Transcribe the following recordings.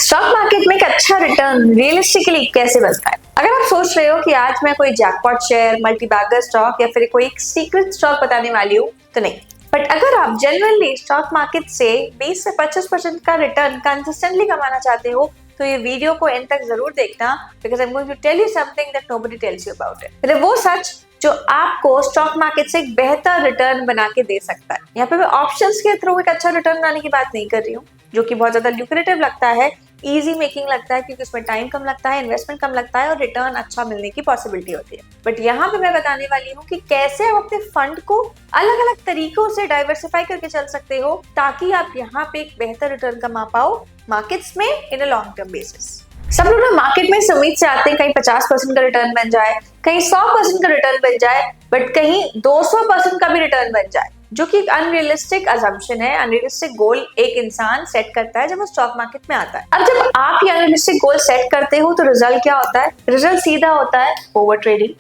Stock market में एक अच्छा रिटर्न रियलिस्टिकली कैसे बनता है? अगर आप सोच रहे हो कि आज मैं कोई jackpot share, multibagger stock या फिर कोई एक सीक्रेट स्टॉक बताने वाली हूँ, तो नहीं। बट अगर आप जनरली स्टॉक मार्केट से 20 से 25% का रिटर्न कंसिस्टेंटली कमाना चाहते हो, तो ये वीडियो को एंड तक जरूर देखना, because I am going to tell you something that nobody tells you about it. वो सच जो आपको स्टॉक मार्केट से एक बेहतर रिटर्न बना के दे सकता है। यहाँ पे मैं ऑप्शंस के थ्रू एक अच्छा रिटर्न बनाने की बात नहीं कर रही हूँ, जो कि बहुत ज्यादा ल्यूक्रेटिव लगता है, इजी मेकिंग लगता है, क्योंकि उसमें टाइम कम लगता है, इन्वेस्टमेंट कम लगता है और रिटर्न अच्छा मिलने की पॉसिबिलिटी होती है। बट यहाँ पे मैं बताने वाली हूँ कि कैसे आप अपने फंड को अलग अलग तरीकों से डाइवर्सिफाई करके चल सकते हो, ताकि आप यहाँ पे एक बेहतर रिटर्न कमा पाओ मार्केट्स में इन अ लॉन्ग टर्म बेसिस। सब लोग ना मार्केट में इस उम्मीद से आते हैं कहीं 50% का रिटर्न बन जाए, कहीं 100% का रिटर्न बन जाए, बट कहीं 200% का भी रिटर्न बन जाए, जो कि एक अनरियलिस्टिक अजम्पशन है, अनरियलिस्टिक गोल एक इंसान सेट करता है जब वो स्टॉक मार्केट में आता है। अब जब आप ये अनरियलिस्टिक गोल सेट करते हो तो रिजल्ट क्या होता है? रिजल्ट सीधा होता है ओवर ट्रेडिंग,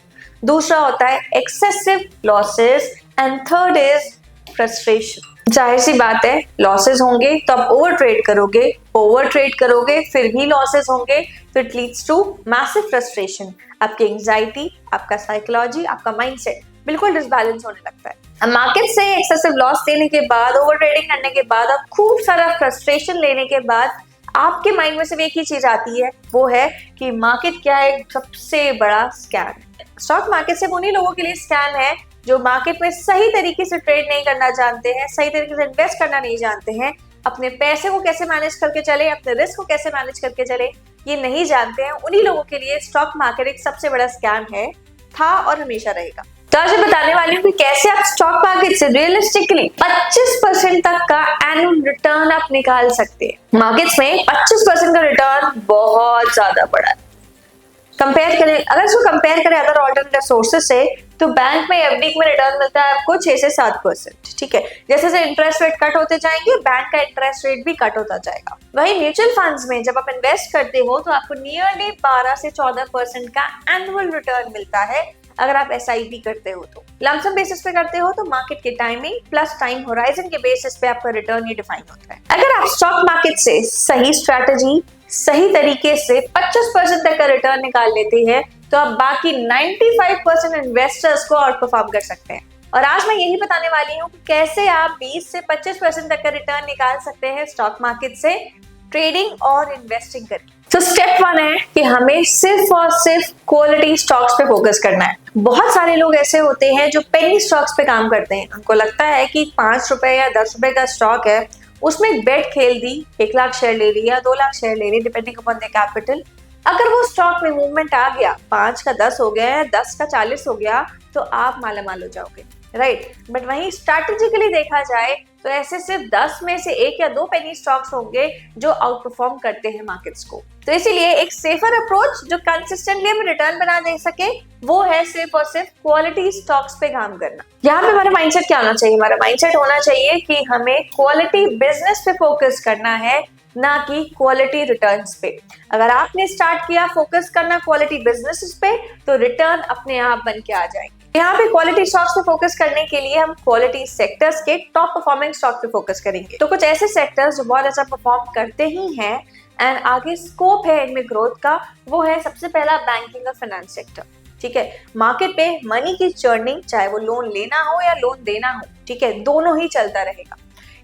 दूसरा होता है excessive losses and third is frustration. जाहिर सी बात है, लॉसेस होंगे तो आप ओवर ट्रेड करोगे फिर भी लॉसेस होंगे, तो it leads to massive frustration. आपकी एंजाइटी, आपका साइकोलॉजी, आपका माइंडसेट बिल्कुल डिसबैलेंस होने लगता है। मार्केट से एक्सेसिव लॉस लेने के बाद, ओवर ट्रेडिंग करने के बाद और खूब सारा फ्रस्ट्रेशन लेने के बाद आपके माइंड में सिर्फ एक ही चीज आती है, वो है कि मार्केट क्या है? सबसे बड़ा स्कैम। स्टॉक मार्केट सिर्फ उन्हीं लोगों के लिए स्कैम है जो मार्केट में सही तरीके से ट्रेड नहीं करना जानते हैं, सही तरीके से इन्वेस्ट करना नहीं जानते हैं, अपने पैसे को कैसे मैनेज करके चले, अपने रिस्क को कैसे मैनेज करके चले, ये नहीं जानते हैं। उन्हीं लोगों के लिए स्टॉक मार्केट एक सबसे बड़ा स्कैम है, था और हमेशा रहेगा। तो आज मैं बताने वाली हूँ कि कैसे आप स्टॉक मार्केट से रियलिस्टिकली 25% तक का एनुअल रिटर्न आप निकाल सकते हैं। मार्केट्स में 25% का रिटर्न बहुत ज्यादा बड़ा है। कंपेयर करें, अगर इसको कंपेयर करें अदर ऑल्टरनेटिव सोर्सेज से, तो बैंक में एफडी में रिटर्न मिलता है आपको 6 से 7%। ठीक है, जैसे जैसे इंटरेस्ट रेट कट होते जाएंगे, बैंक का इंटरेस्ट रेट भी कट होता जाएगा। वही म्यूचुअल फंड्स में जब आप इन्वेस्ट करते हो तो आपको नियरली 12 से 14% का एनुअल रिटर्न मिलता है। अगर आप SIP करते हो तो लमसम बेसिस पे करते हो तो मार्केट के टाइमिंग प्लस टाइम होराइजन के बेसिस पे आपका रिटर्न ये डिफाइन होता है। अगर आप स्टॉक मार्केट से सही स्ट्रैटेजी, सही तरीके से 25% तक का रिटर्न निकाल लेते हैं, तो आप बाकी 95% इन्वेस्टर्स को आउट परफॉर्म कर सकते हैं। और आज मैं यही बताने वाली हूँ कि कैसे आप 20 से 25% तक का रिटर्न निकाल सकते हैं स्टॉक मार्केट से ट्रेडिंग और इन्वेस्टिंग करके। तो स्टेप 1 है कि हमें सिर्फ और सिर्फ क्वालिटी स्टॉक्स पे फोकस करना है। बहुत सारे लोग ऐसे होते हैं जो पेनी स्टॉक्स पे काम करते हैं। उनको लगता है कि 5 रुपए या 10 रुपए का स्टॉक है, उसमें एक बेट खेल दी, 1 लाख शेयर ले लिया, 2 लाख शेयर ले ली, डिपेंडिंग अपॉन द कैपिटल। अगर वो स्टॉक में मूवमेंट आ गया, 5 का 10 हो गया, 10 का 40 हो गया, तो आप मालामाल हो जाओगे, राइट। बट वहीं स्ट्रैटेजिकली देखा जाए तो ऐसे सिर्फ 10 में से 1 या 2 पेनी स्टॉक्स होंगे जो आउट परफॉर्म करते हैं मार्केट्स को। तो इसीलिए एक सेफर अप्रोच जो कंसिस्टेंटली हमें रिटर्न बना दे सके, वो है सिर्फ और सिर्फ क्वालिटी स्टॉक्स पे काम करना। यहाँ पे हमारा माइंडसेट क्या होना चाहिए? हमारा माइंडसेट होना चाहिए कि हमें क्वालिटी बिजनेस पे फोकस करना है, ना कि क्वालिटी रिटर्न्स पे। अगर आपने स्टार्ट किया फोकस करना क्वालिटी बिजनेसेस पे, तो रिटर्न अपने आप बन के आ जाएंगे। यहाँ पे क्वालिटी स्टॉक्स पे फोकस करने के लिए हम क्वालिटी सेक्टर्स के टॉप परफॉर्मिंग स्टॉक पे फोकस करेंगे। तो कुछ ऐसे सेक्टर्स जो बहुत अच्छा परफॉर्म करते ही हैं एंड आगे स्कोप है इनमें ग्रोथ का, वो है सबसे पहला बैंकिंग और फाइनेंस सेक्टर। ठीक है, मार्केट पे मनी की चर्निंग, चाहे वो लोन लेना हो या लोन देना हो, ठीक है, दोनों ही चलता रहेगा।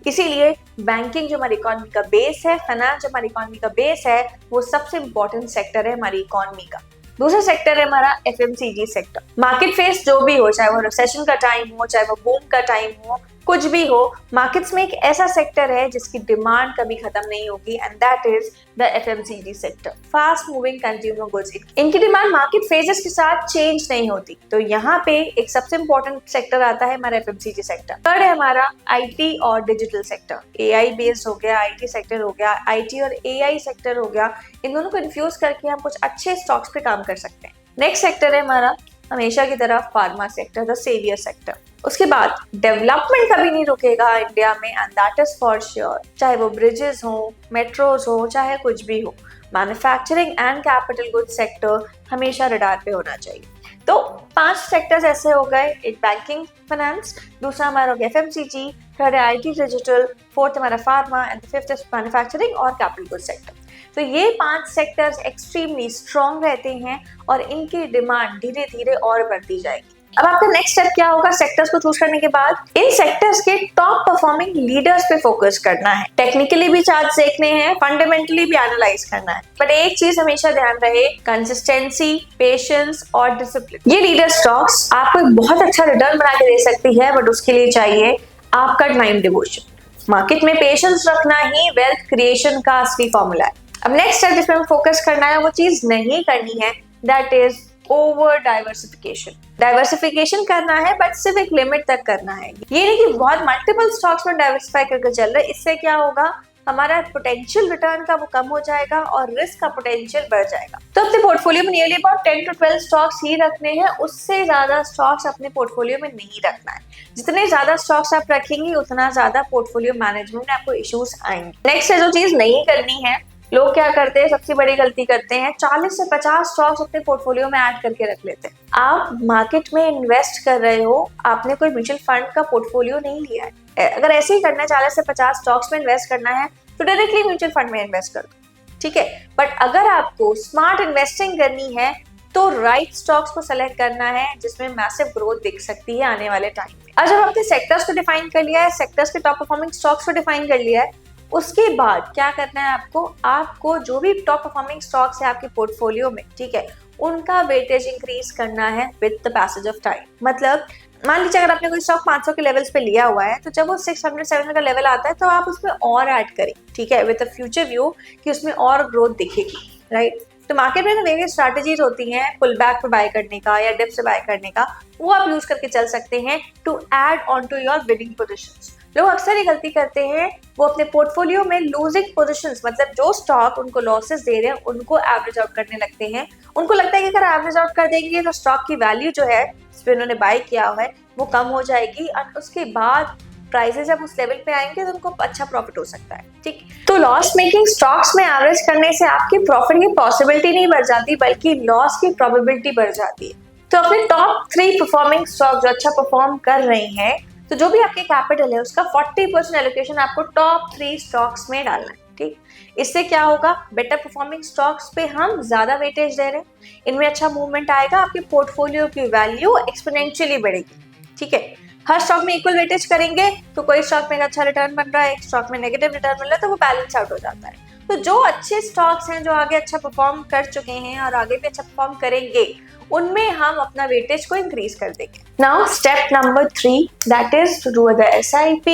इसीलिए बैंकिंग जो हमारी इकोनॉमी का बेस है, फाइनेंस जो हमारी इकोनॉमी का बेस है, वो सबसे इंपॉर्टेंट सेक्टर है हमारी इकोनॉमी का। दूसरा सेक्टर है हमारा FMCG सेक्टर। मार्केट फेस जो भी हो, चाहे वो रिसेशन का टाइम हो, चाहे वो बूम का टाइम हो, कुछ भी हो, मार्केट्स में एक ऐसा सेक्टर है जिसकी डिमांड कभी खत्म नहीं होगी, and that is the FMCG sector, fast moving consumer goods. इनकी डिमांड मार्केट फेजेस के साथ चेंज नहीं होती। तो यहाँ पे एक सबसे इंपॉर्टेंट सेक्टर आता है हमारा FMCG सेक्टर। थर्ड है हमारा IT और डिजिटल सेक्टर। AI बेस्ड हो गया, IT सेक्टर हो गया, IT और AI सेक्टर हो गया। इन दोनों को इन्फ्यूज करके हम कुछ अच्छे स्टॉक्स पे काम कर सकते हैं। नेक्स्ट सेक्टर है हमारा हमेशा की तरफ pharma sector, the saviour sector. उसके बाद डेवलपमेंट कभी नहीं रुकेगा इंडिया में, and that is for sure. चाहे वो ब्रिजेस हो, मेट्रोज हो, चाहे कुछ भी हो, manufacturing and capital goods sector हमेशा रडार पे होना चाहिए। तो 5 सेक्टर्स ऐसे हो गए, एक बैंकिंग फाइनेंस, दूसरा हमारा FMCG, थर्ड है IT डिजिटल, फोर्थ हमारा pharma and fifth is manufacturing और कैपिटल गुड्स सेक्टर। तो ये 5 सेक्टर्स एक्सट्रीमली स्ट्रॉन्ग रहते हैं और इनकी डिमांड धीरे धीरे और बढ़ती जाएगी। अब आपका नेक्स्ट स्टेप क्या होगा? सेक्टर्स को चूज करने के बाद इन सेक्टर्स के टॉप परफॉर्मिंग लीडर्स पे फोकस करना है। टेक्निकली भी चार्ट देखने हैं, फंडामेंटली भी एनालाइज करना है, बट एक चीज हमेशा ध्यान रहे, कंसिस्टेंसी, पेशेंस और डिसिप्लिन। ये लीडर स्टॉक्स आपको एक बहुत अच्छा रिटर्न बना के दे सकती है, बट उसके लिए चाहिए आपका टाइम डिवोशन। मार्केट में पेशेंस रखना ही वेल्थ क्रिएशन का असली फॉर्मूला है। अब नेक्स्ट स्टेप जिसमें फोकस करना है वो चीज नहीं करनी है, that is over diversification. Diversification करना है बट सिर्फ एक लिमिट तक करना है। ये नहीं कि बहुत मल्टीपल स्टॉक्स में डाइवर्सिफाई करके चल रहे, इससे क्या होगा, हमारा पोटेंशियल रिटर्न का वो कम हो जाएगा और रिस्क का पोटेंशियल बढ़ जाएगा। तो अपने पोर्टफोलियो में नियरली अबाउट 10 to 12 स्टॉक्स ही रखने हैं, उससे ज्यादा स्टॉक्स अपने पोर्टफोलियो में नहीं रखना है। जितने ज्यादा स्टॉक्स आप रखेंगे उतना ज्यादा पोर्टफोलियो मैनेजमेंट में आपको इश्यूज आएंगे। नेक्स्ट जो चीज नहीं करनी है, लोग क्या करते हैं, सबसे बड़ी गलती करते हैं, 40 से 50 स्टॉक्स अपने पोर्टफोलियो में ऐड करके रख लेते हैं। आप मार्केट में इन्वेस्ट कर रहे हो, आपने कोई म्यूचुअल फंड का पोर्टफोलियो नहीं लिया है। अगर ऐसे ही करना है, 40 से 50 स्टॉक्स में इन्वेस्ट करना है तो डायरेक्टली म्यूचुअल फंड में इन्वेस्ट कर दो, ठीक है। बट अगर आपको स्मार्ट इन्वेस्टिंग करनी है तो राइट स्टॉक्स को सेलेक्ट करना है जिसमें मैसिव ग्रोथ दिख सकती है आने वाले टाइम में। अब जब आपने सेक्टर्स को डिफाइन कर लिया है, सेक्टर्स के टॉप परफॉर्मिंग स्टॉक्स को डिफाइन कर लिया है, उसके बाद क्या करना है आपको जो भी टॉप परफॉर्मिंग स्टॉक्स है आपके पोर्टफोलियो में, ठीक है, उनका वेटेज इंक्रीज करना है with the passage of time. मतलब मान लीजिए अगर आपने कोई स्टॉक 500 के लेवल्स पे लिया हुआ है, तो जब वो 600-700 का लेवल आता है तो आप उसमें और ऐड करें, ठीक है, विद अ फ्यूचर व्यू कि उसमें और ग्रोथ दिखेगी, राइट। तो मार्केट में वेरियस स्ट्रैटेजीज होती हैं, पुल बैक पे बाय करने का या डिप से बाय करने का, वो आप यूज करके चल सकते हैं to add on to your winning positions. लोग अक्सर ये गलती करते हैं, वो अपने पोर्टफोलियो में लूजिंग पोजीशंस, मतलब जो स्टॉक उनको लॉसेस दे रहे हैं उनको एवरेज आउट करने लगते हैं। उनको लगता है कि अगर एवरेज आउट कर देंगे तो स्टॉक की वैल्यू जो है जिस पे उन्होंने बाय किया हुआ है वो कम हो जाएगी और उसके बाद प्राइसेस जब उस लेवल पे आएंगे तो उनको अच्छा प्रॉफिट हो सकता है, ठीक। तो लॉस मेकिंग स्टॉक्स में एवरेज करने से आपकी प्रॉफिट की पॉसिबिलिटी नहीं बढ़ जाती बल्कि लॉस की प्रोबेबिलिटी बढ़ जाती है। तो अपने टॉप 3 परफॉर्मिंग स्टॉक जो अच्छा परफॉर्म कर रहे हैं, तो जो भी आपके कैपिटल है उसका 40% एलोकेशन आपको टॉप 3 स्टॉक्स में डालना है, ठीक। इससे क्या होगा, बेटर परफॉर्मिंग स्टॉक्स पे हम ज्यादा वेटेज दे रहे हैं, इनमें अच्छा मूवमेंट आएगा, आपके पोर्टफोलियो की वैल्यू एक्सपोनेंशियली बढ़ेगी, ठीक है। हर स्टॉक में इक्वल वेटेज करेंगे तो कोई स्टॉक में अच्छा रिटर्न बन रहा है, एक स्टॉक में नेगेटिव रिटर्न बन रहा है, तो वो बैलेंस आउट हो जाता है। तो जो अच्छे स्टॉक्स हैं, जो आगे अच्छा परफॉर्म कर चुके हैं और आगे भी अच्छा परफॉर्म करेंगे, उनमें हम अपना वेटेज को इंक्रीज कर देंगे। Now step number 3, that is to do the SIP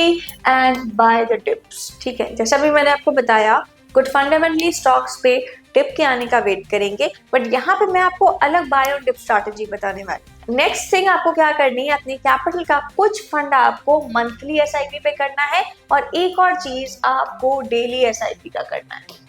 and buy the dips, ठीक है। जैसा भी मैंने आपको बताया, गुड फंडामेंटली स्टॉक्स पे डिप के आने का वेट करेंगे, बट यहाँ पे मैं आपको अलग बाय और डिप स्ट्रैटेजी बताने वाली। नेक्स्ट थिंग आपको क्या करनी है, अपनी कैपिटल का कुछ फंड आपको मंथली SIP पे करना है और एक और चीज आपको डेली SIP का करना है।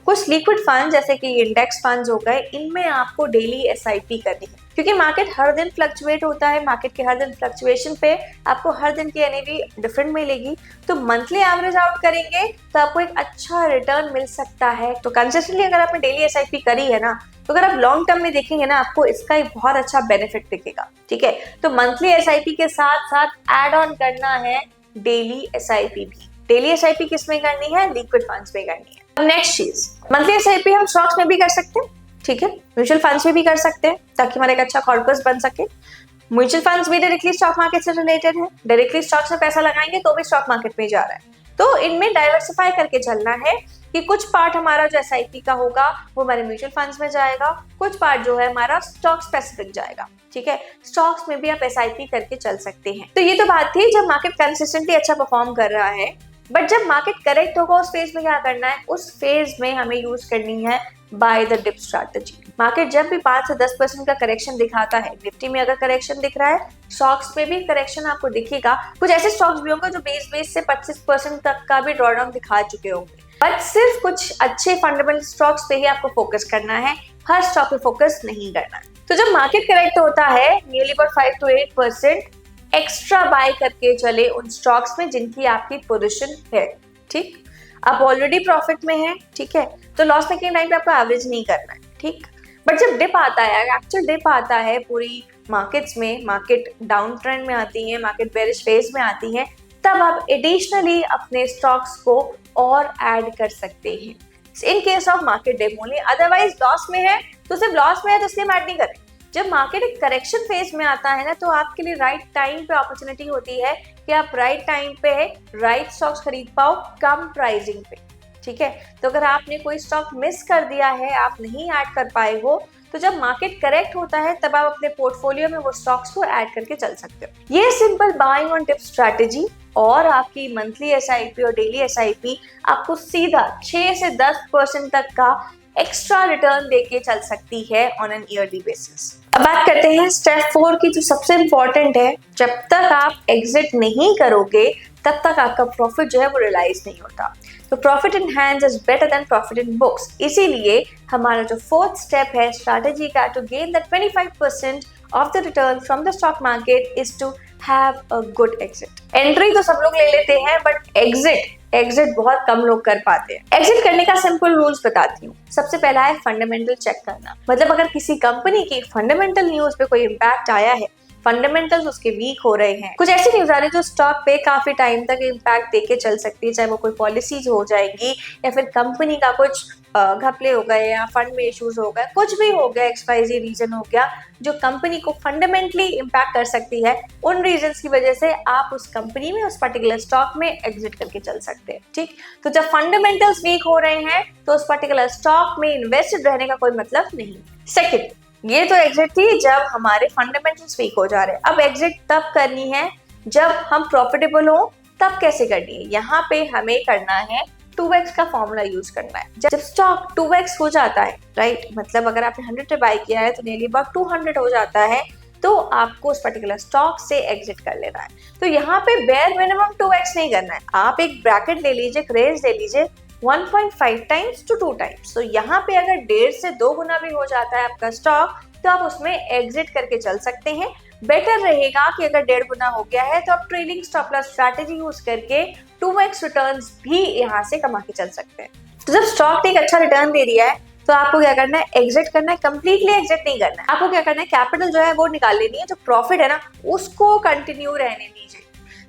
कुछ लिक्विड फंड जैसे कि इंडेक्स फंड्स हो गए, इनमें आपको डेली SIP करनी है, क्योंकि मार्केट हर दिन फ्लक्चुएट होता है। मार्केट के हर दिन फ्लक्चुएशन पे आपको हर दिन की NAV डिफरेंट मिलेगी। तो मंथली एवरेज आउट करेंगे तो आपको एक अच्छा रिटर्न मिल सकता है। तो कंसिस्टेंटली अगर आपने डेली SIP करी है ना, तो अगर आप लॉन्ग टर्म में देखेंगे ना, आपको इसका एक बहुत अच्छा बेनिफिट दिखेगा, ठीक है। तो मंथली SIP के साथ साथ एड ऑन करना है डेली SIP भी। डेली SIP किस में करनी है, लिक्विड फंड्स में करनी है। नेक्स्ट चीज, मंथली SIP हम स्टॉक्स में भी कर सकते हैं, ठीक है, म्यूचुअल फंड्स में भी कर सकते हैं ताकि हमारा एक अच्छा कॉर्पस बन सके। म्यूचुअल फंड्स भी डायरेक्टली स्टॉक मार्केट से रिलेटेड है, डायरेक्टली स्टॉक्स में पैसा लगाएंगे तो भी स्टॉक मार्केट में जा रहा है। तो इनमें डाइवर्सिफाई करके चलना है कि कुछ पार्ट हमारा जो SIP का होगा वो हमारे म्यूचुअल फंड्स में जाएगा, कुछ पार्ट जो है हमारा स्टॉक स्पेसिफिक जाएगा, ठीक है। स्टॉक्स में भी आप SIP करके चल सकते हैं। तो ये तो बात थी जब मार्केट कंसिस्टेंटली अच्छा परफॉर्म कर रहा है, बट जब मार्केट करेक्ट होगा उस फेज में क्या करना है, उस फेज में हमें यूज करनी है buy the dip strategy. Market जब भी 5 से 10% का करेक्शन दिखाता है, निफ्टी में अगर करेक्शन दिख रहा है, स्टॉक्स में भी करेक्शन आपको दिखेगा। कुछ ऐसे स्टॉक्स भी होंगे जो 20 से 25% तक का भी ड्रॉडाउन दिखा चुके होंगे, बट सिर्फ कुछ अच्छे फंडामेंटल स्टॉक्स पे ही आपको फोकस करना है, हर स्टॉक पे फोकस नहीं करना है। तो जब मार्केट करेक्ट होता है, nearly about 5 to 8% extra buy करके चले उन स्टॉक्स में जिनकी आपकी पोजीशन है, ठीक। आप ऑलरेडी प्रॉफिट में हैं, ठीक है, तो लॉस मेकिंग टाइम पे आपको एवरेज नहीं करना है, ठीक। बट जब डिप आता है, एक्चुअल डिप आता है पूरी मार्केट्स में, मार्केट डाउन ट्रेंड में आती है, मार्केट बेरिश फेज में आती है, तब आप एडिशनली अपने स्टॉक्स को और ऐड कर सकते हैं in case of market dip only. Otherwise loss में है तो सिर्फ लॉस में है तो इसलिए ऐड नहीं करें। जब मार्केट एक करेक्शन फेज में आता है ना, तो आपके लिए राइट टाइम पे अपॉर्चुनिटी होती है कि आप राइट टाइम पे राइट स्टॉक्स खरीद पाओ कम प्राइसिंग पे। ठीक है, तो अगर आपने कोई स्टॉक मिस कर दिया है, आप नहीं ऐड कर पाए हो, तो जब मार्केट करेक्ट होता है तब आप अपने पोर्टफोलियो में वो स्टॉक्स को ऐड करके चल सकते हो। ये simple buying on dip strategy और आपकी मंथली एसआईपी और डेली एसआईपी आपको सीधा 6 से 10% तक का एक्स्ट्रा रिटर्न देके चल सकती है ऑन एन ईयरली बेसिस। अब बात करते हैं स्टेप 4 की, जो सबसे इंपॉर्टेंट है। जब तक आप एग्जिट नहीं करोगे तब तक आपका प्रॉफिट जो है वो रियलाइज नहीं होता। तो profit in hands is better than profit in books. इसीलिए हमारा जो 4th स्टेप है स्ट्रैटेजी का, to gain the 25% of the return from the stock market, is to have a good exit. Entry तो सब लोग ले लेते हैं, बट एग्जिट बहुत कम लोग कर पाते हैं। एग्जिट करने का सिंपल रूल्स बताती हूँ। सबसे पहला है फंडामेंटल चेक करना। मतलब अगर किसी कंपनी की फंडामेंटल न्यूज पे कोई इम्पैक्ट आया है, फंडामेंटल्स उसके वीक हो रहे हैं, कुछ ऐसी न्यूज आ रही है जो स्टॉक पे काफी टाइम तक इम्पैक्ट देके चल सकती है, चाहे वो कोई पॉलिसीज हो जाएगी या फिर कंपनी का कुछ घपले हो गए या फंड में इश्यूज हो गए, कुछ भी हो गया, XYZ रीजन हो गया जो कंपनी को फंडामेंटली इम्पैक्ट कर सकती है, उन रीजंस की वजह से आप उस कंपनी में, उस पर्टिकुलर स्टॉक में एग्जिट करके चल सकते हैं। ठीक, तो जब फंडामेंटल्स वीक हो रहे हैं तो उस पर्टिकुलर स्टॉक में इन्वेस्टेड रहने का कोई मतलब नहीं। सेकेंड, ये तो एग्जिट थी जब हमारे फंडामेंटल्स वीक हो जा रहे हैं। अब एग्जिट तब करनी है जब हम प्रॉफिटेबल हो। तब कैसे करनी है? यहाँ पे हमें करना है 2x का फॉर्मूला यूज करना है। जब स्टॉक 2x हो जाता है, राइट, मतलब अगर आपने 100 पे बाय किया है तो नियरली अबाउट 200 हो जाता है, तो आपको उस पर्टिकुलर स्टॉक से एग्जिट कर लेना है। तो यहाँ पे बेयर मिनिमम 2x नहीं करना है। आप एक ब्रैकेट ले लीजिए, एक रेंज ले लीजिए 1.5 टाइम्स टू 2 टाइम्स। तो यहाँ पे अगर 1.5 से 2 गुना भी हो जाता है आपका स्टॉक, तो आप उसमें एग्जिट करके चल सकते हैं। बेटर रहेगा कि अगर 1.5 गुना हो गया है तो आप trailing stop loss strategy use करके 2x रिटर्न्स भी यहाँ से कमा के चल सकते हैं। तो जब स्टॉक ने एक अच्छा रिटर्न दे दिया है तो आपको क्या करना है? एग्जिट करना है। कंप्लीटली एग्जिट नहीं करना है। आपको क्या करना है? कैपिटल जो है वो निकाल लेनी है, जो प्रॉफिट है ना उसको कंटिन्यू रहने दीजिए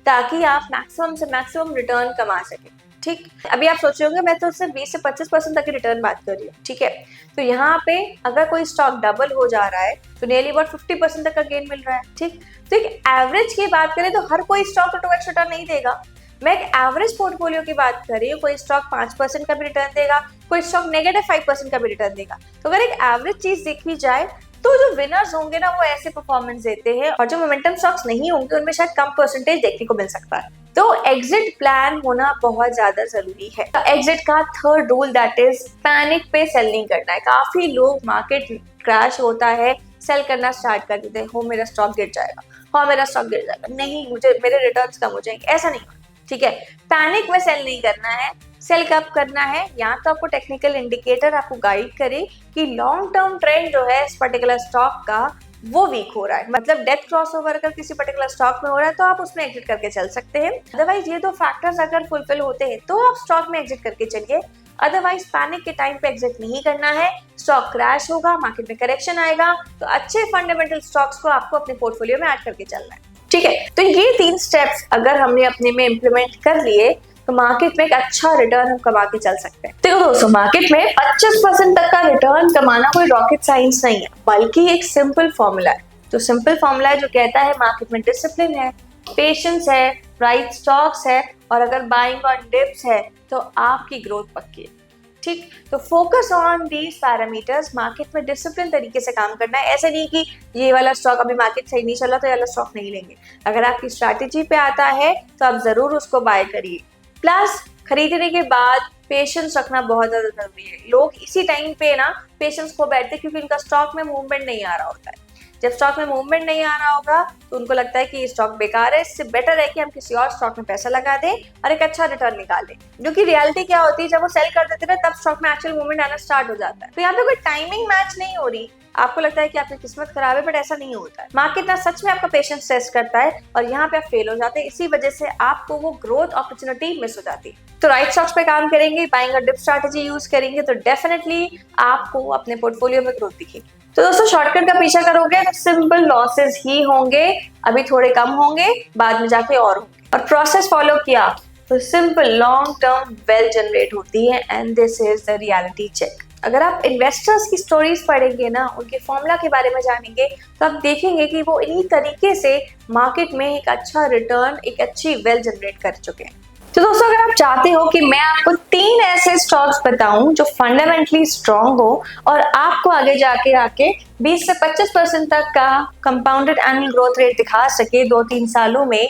ताकि आप मैक्सिमम से मैक्सिमम रिटर्न कमा सके। ठीक, अभी आप सोच रहे होंगे मैं तो सिर्फ 20 से 25% तक की रिटर्न बात कर रही हूँ। ठीक है, तो यहाँ पे अगर कोई स्टॉक डबल हो जा रहा है तो नियरली अबाउट 50% तक का गेन मिल रहा है। ठीक, तो एक एवरेज की बात करें तो हर कोई स्टॉक तो 2x रिटर्न नहीं देगा। मैं एक एवरेज पोर्टफोलियो की बात कर रही हूँ। कोई स्टॉक 5% का भी रिटर्न देगा, कोई स्टॉक -5% का भी रिटर्न देगा। तो अगर एक एवरेज चीज देखी जाए तो जो विनर्स होंगे ना वो ऐसे परफॉर्मेंस देते हैं, और जो मोमेंटम स्टॉक्स नहीं होंगे उनमें शायद कम परसेंटेज देखने को मिल सकता है। तो एग्जिट प्लान होना बहुत ज्यादा जरूरी है। एग्जिट का 3rd rule, that is panic पे सेल नहीं करना है। काफी लोग मार्केट क्रैश होता है सेल करना स्टार्ट कर देते हैं। हो मेरा स्टॉक गिर जाएगा, हाँ मेरा स्टॉक गिर जाएगा, नहीं मुझे मेरे रिटर्न्स कम हो जाएंगे, ऐसा नहीं। ठीक है, पैनिक में सेल नहीं करना है। सेल कब करना है? या तो आपको टेक्निकल इंडिकेटर आपको गाइड करे कि लॉन्ग टर्म ट्रेंड जो है इस पर्टिकुलर स्टॉक का वो वीक हो रहा है, मतलब डेथ क्रॉसओवर अगर किसी पर्टिकुलर स्टॉक में हो रहा है तो आप उसमें एग्जिट करके चल सकते हैं। अदरवाइज ये 2 फैक्टर्स अगर फुलफिल होते हैं तो आप स्टॉक में एग्जिट करके चलिए। अदरवाइज पैनिक के टाइम पे एग्जिट नहीं करना है। स्टॉक क्रैश होगा, मार्केट में करेक्शन आएगा, तो अच्छे फंडामेंटल स्टॉक्स को आपको अपने पोर्टफोलियो में ऐड करके चलना है। ठीक है, तो ये 3 स्टेप्स अगर हमने अपने में इम्प्लीमेंट कर लिए तो मार्केट में एक अच्छा रिटर्न हम कमा के चल सकते हैं। देखो दोस्तों, मार्केट में 25% तक का रिटर्न कमाना कोई रॉकेट साइंस नहीं है, बल्कि एक सिंपल फॉर्मूला है। तो सिंपल फॉर्मूला है जो कहता है मार्केट में डिसिप्लिन है, पेशेंस है, राइट स्टॉक्स है, और अगर बाइंग ऑन डिप्स है तो आपकी ग्रोथ पक्की है। ठीक, तो focus on these parameters. Market में डिसिप्लिन तरीके से काम करना है। ऐसे नहीं कि ये वाला स्टॉक अभी मार्केट सही नहीं चल रहा तो ये वाला स्टॉक नहीं लेंगे। अगर आपकी स्ट्रैटेजी पे आता है तो आप जरूर उसको बाय करिए। प्लस खरीदने के बाद पेशेंस रखना बहुत ज्यादा जरूरी है। लोग इसी टाइम पे ना पेशेंस खो बैठते हैं क्योंकि उनका स्टॉक में मूवमेंट नहीं आ रहा होता है। जब स्टॉक में मूवमेंट नहीं आ रहा होगा तो उनको लगता है कि ये स्टॉक बेकार है, इससे बेटर है कि हम किसी और स्टॉक में पैसा लगा दें और एक अच्छा रिटर्न निकालें। जो कि रियलिटी क्या होती है, जब वो सेल कर देते हैं तब स्टॉक में एक्चुअल मूवमेंट आना स्टार्ट हो जाता है। तो यहाँ पे कोई टाइमिंग मैच नहीं हो रही आपको लगता है कि आपकी किस्मत खराब है, बट ऐसा नहीं होता है। मार्केट ना सच में आपका पेशेंस टेस्ट करता है और यहाँ पे आप फेल हो जाते हैं। इसी वजह से आपको वो ग्रोथ अपॉर्चुनिटी मिस हो जाती है। तो राइट स्टॉक्स पे काम करेंगे, बाइंग और डिप स्ट्रैटेजी यूज करेंगे तो डेफिनेटली आपको अपने पोर्टफोलियो में ग्रोथ दिखेगी। तो दोस्तों शॉर्टकट का पीछा करोगे तो सिंपल लॉसेस ही होंगे, अभी थोड़े कम होंगे, बाद में जाके और होंगे। और प्रोसेस फॉलो किया तो simple long term wealth generate होती है and this is the reality check. अगर आप इन्वेस्टर्स की स्टोरीज पढ़ेंगे ना, उनके फॉर्मूला के बारे में जानेंगे तो आप देखेंगे कि वो इन्हीं तरीके से मार्केट में एक अच्छा रिटर्न, एक अच्छी वेल्थ जनरेट कर चुके हैं। तो दोस्तों अगर आप चाहते हो कि मैं आपको 3 ऐसे स्टॉक्स बताऊं जो फंडामेंटली स्ट्रांग हो और आपको आगे जाके 20 से 25% तक का कंपाउंडेड एनुअल ग्रोथ रेट दिखा सके 2-3 सालों में,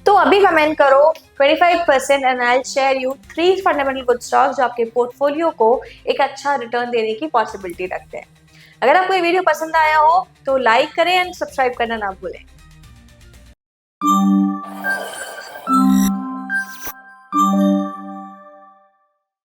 तो अभी कमेंट करो 25% and I will share you 3 fundamental good stocks जो आपके पोर्टफोलियो को एक अच्छा रिटर्न देने की पॉसिबिलिटी रखते हैं। अगर आपको ये वीडियो पसंद आया हो तो लाइक करें एंड सब्सक्राइब करना ना भूलें।